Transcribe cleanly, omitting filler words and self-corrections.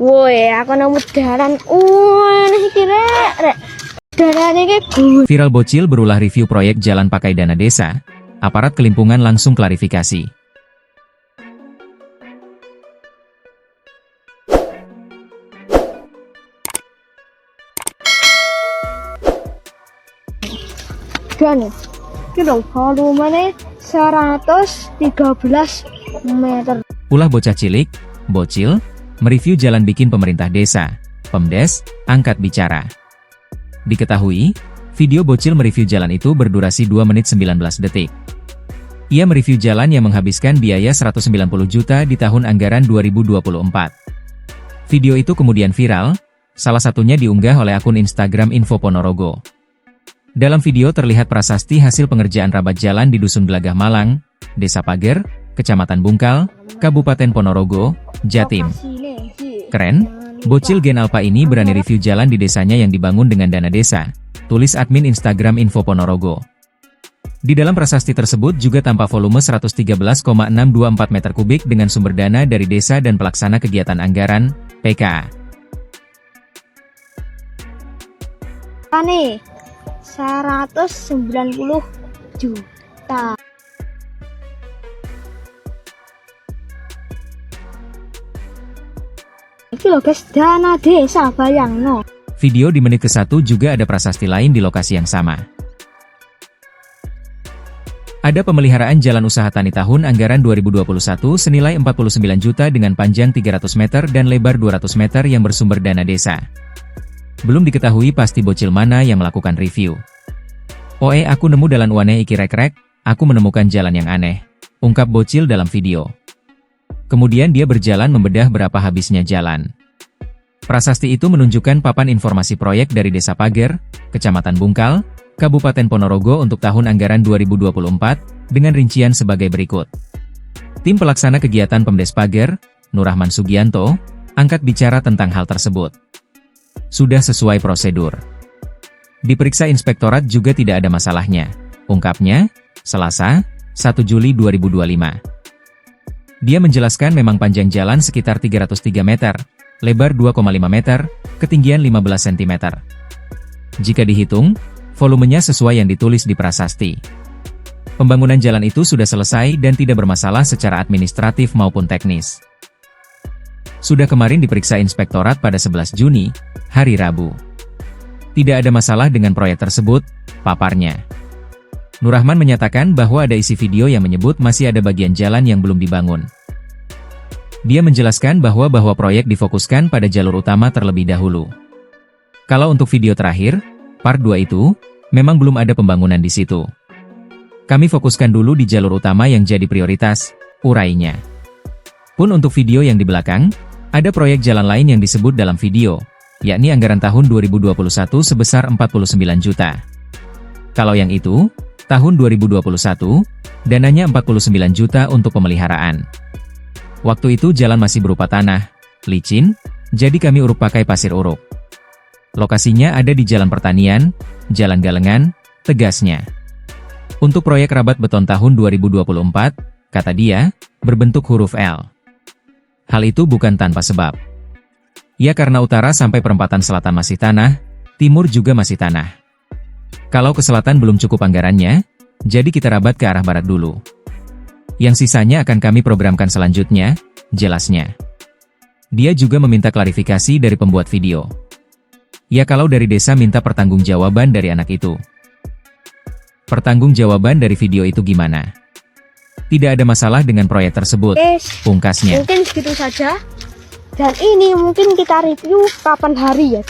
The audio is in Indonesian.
Woi, aku nemu dalan. Iki rek. Dalane iki Viral bocil berulah review proyek jalan pakai dana desa. Aparat Kelimpungan langsung klarifikasi. gane. Iki lho volumene 113 meter. Ulah bocah cilik, bocil, mereview jalan bikin pemerintah desa. Pemdes, angkat bicara. Diketahui, video bocil mereview jalan itu berdurasi 2 menit 19 detik. Ia mereview jalan yang menghabiskan biaya 190 juta di tahun anggaran 2024. Video itu kemudian viral, salah satunya diunggah oleh akun Instagram Info Ponorogo. Dalam video terlihat prasasti hasil pengerjaan rabat jalan di Dusun Gelagah Malang, Desa Pager, Kecamatan Bungkal, Kabupaten Ponorogo, Jatim. Keren, bocil Gen Alpha ini berani review jalan di desanya yang dibangun dengan dana desa, tulis admin Instagram Info Ponorogo. Di dalam prasasti tersebut juga tampak volume 113,624 meter kubik dengan sumber dana dari desa dan pelaksana kegiatan anggaran, PKA. Ane 190 juta. Iki lho guys, dana desa bayangno. Video di menit ke-1 juga ada prasasti lain di lokasi yang sama. Ada pemeliharaan jalan usaha tani tahun anggaran 2021 senilai 49 juta dengan panjang 300 meter dan lebar 200 meter yang bersumber dana desa. Belum diketahui pasti bocil mana yang melakukan review. "Oe, aku nemu dalan wane iki rek-rek, aku menemukan jalan yang aneh," ungkap bocil dalam video. Kemudian dia berjalan membedah berapa habisnya jalan. Prasasti itu menunjukkan papan informasi proyek dari Desa Pager, Kecamatan Bungkal, Kabupaten Ponorogo untuk tahun anggaran 2024, dengan rincian sebagai berikut. Tim pelaksana kegiatan Pemdes Pager, Nurrahman Sugianto, angkat bicara tentang hal tersebut. Sudah sesuai prosedur. Diperiksa inspektorat juga tidak ada masalahnya, ungkapnya, Selasa, 1 Juli 2025. Dia menjelaskan memang panjang jalan sekitar 303 meter, lebar 2,5 meter, ketinggian 15 cm. Jika dihitung, volumenya sesuai yang ditulis di prasasti. Pembangunan jalan itu sudah selesai dan tidak bermasalah secara administratif maupun teknis. Sudah kemarin diperiksa inspektorat pada 11 Juni, hari Rabu. Tidak ada masalah dengan proyek tersebut, paparnya. Nurrahman menyatakan bahwa ada isi video yang menyebut masih ada bagian jalan yang belum dibangun. Dia menjelaskan bahwa proyek difokuskan pada jalur utama terlebih dahulu. Kalau untuk video terakhir, part 2 itu, memang belum ada pembangunan di situ. Kami fokuskan dulu di jalur utama yang jadi prioritas, urainya. Pun untuk video yang di belakang, ada proyek jalan lain yang disebut dalam video, yakni anggaran tahun 2021 sebesar 49 juta. Kalau yang itu, tahun 2021, dananya 49 juta untuk pemeliharaan. Waktu itu jalan masih berupa tanah, licin, jadi kami uruk pakai pasir uruk. Lokasinya ada di Jalan Pertanian, Jalan Galengan, tegasnya. Untuk proyek rabat beton tahun 2024, kata dia, berbentuk huruf L. Hal itu bukan tanpa sebab. Ya karena utara sampai perempatan selatan masih tanah, timur juga masih tanah. Kalau ke selatan belum cukup anggarannya, jadi kita rabat ke arah barat dulu. Yang sisanya akan kami programkan selanjutnya, jelasnya. Dia juga meminta klarifikasi dari pembuat video. Ya kalau dari desa minta pertanggungjawaban dari anak itu. Pertanggungjawaban dari video itu gimana? Tidak ada masalah dengan proyek tersebut, pungkasnya. Mungkin segitu saja. Dan ini mungkin kita review kapan hari ya.